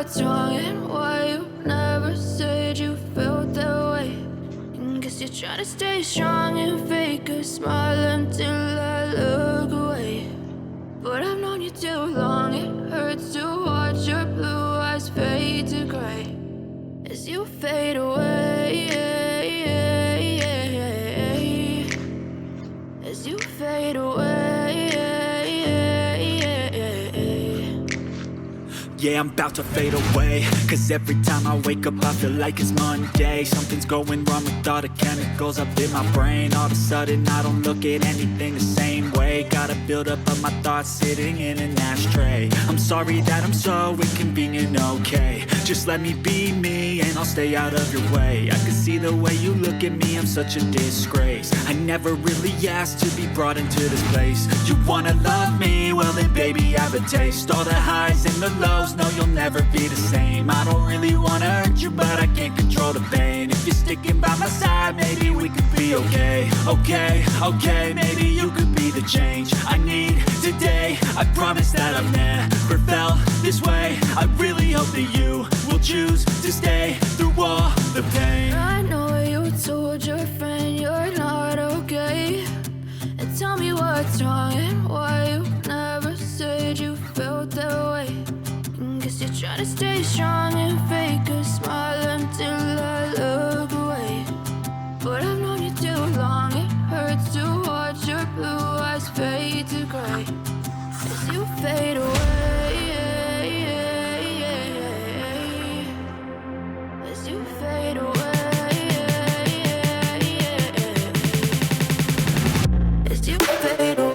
what's wrong and why you never said you felt that way. And guess you're trying to stay strong and fake a smile until I look away. But I've known you too long, it hurts to watch your blue eyes fade to gray as you fade away, as you fade away. Yeah, I'm about to fade away, cause every time I wake up I feel like it's Monday. Something's going wrong with all the chemicals up in my brain. All of a sudden I don't look at anything the same way. Got a build up of my thoughts sitting in an ashtray. I'm sorry that I'm so inconvenient, okay. Just let me be me and I'll stay out of your way. I can see the way you look at me, I'm such a disgrace. I never really asked to be brought into this place. You wanna love me? Well then baby have a taste. All the highs and the lows, no you'll never be the same. I don't really wanna hurt you but I can't control the pain. If you're sticking by my side maybe we could be okay. Okay, maybe you could be the change I need today. I promise that I've never felt this way. I really hope that you will choose to stay through all the pain. I know you told your friend you're not okay, and tell me what's wrong and why you never said you felt that way. And guess you're trying to stay strong and fake a smile until I look away. But I've known you too long, it hurts to watch your blue eyes fade to gray as you fade away, as you fade away. As you fade away.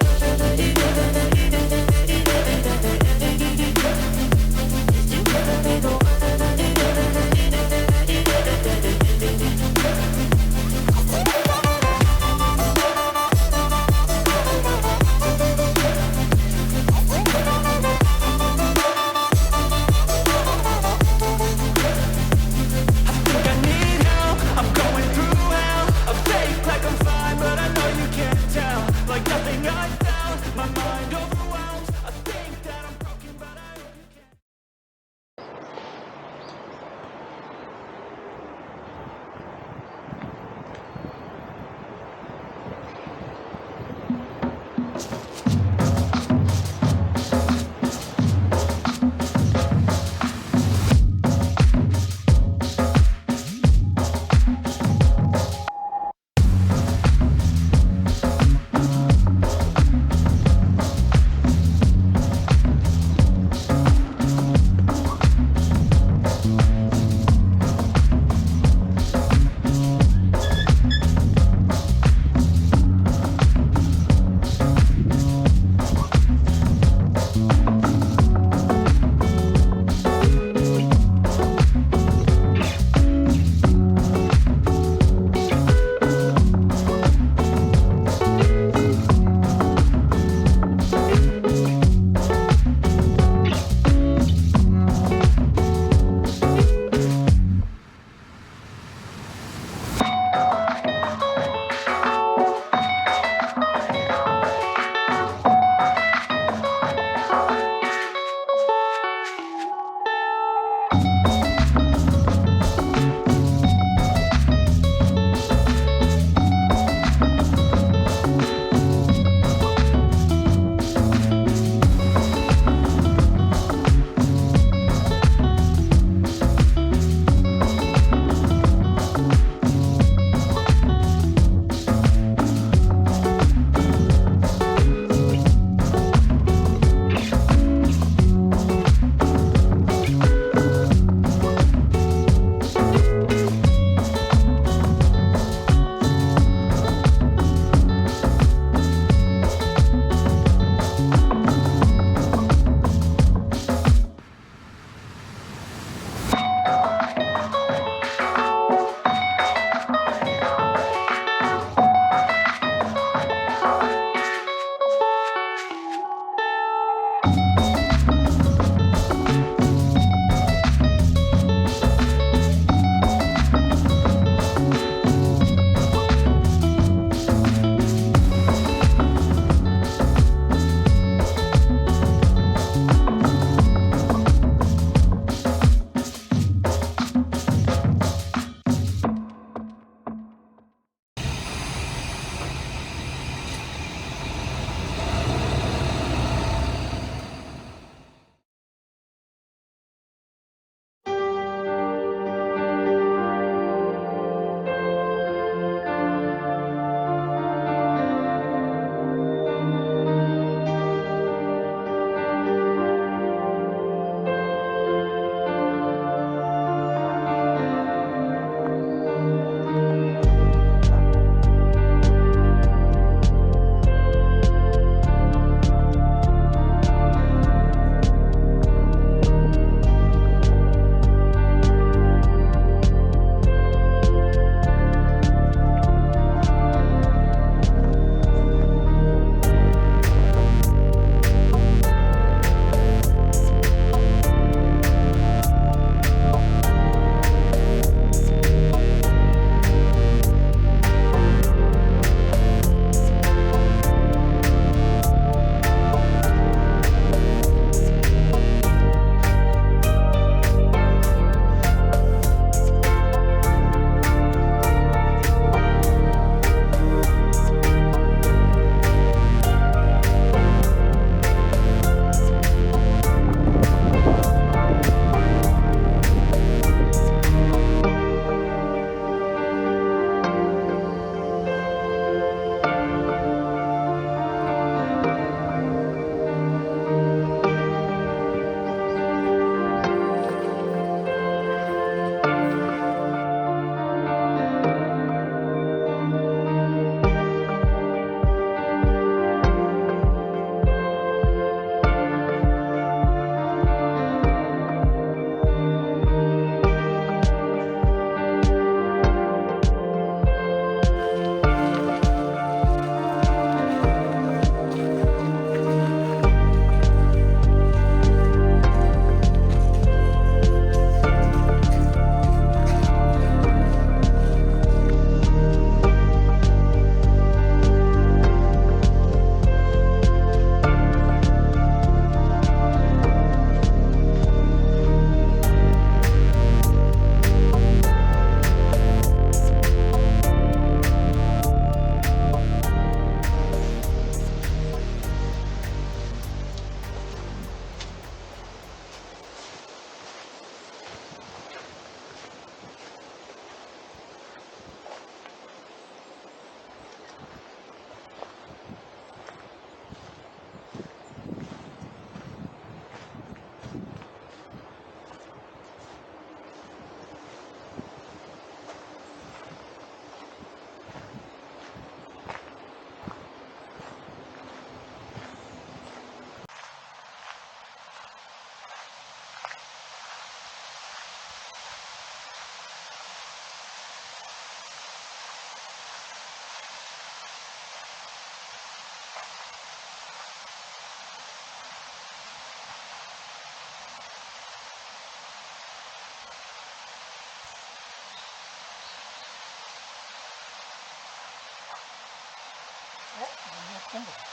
なんだ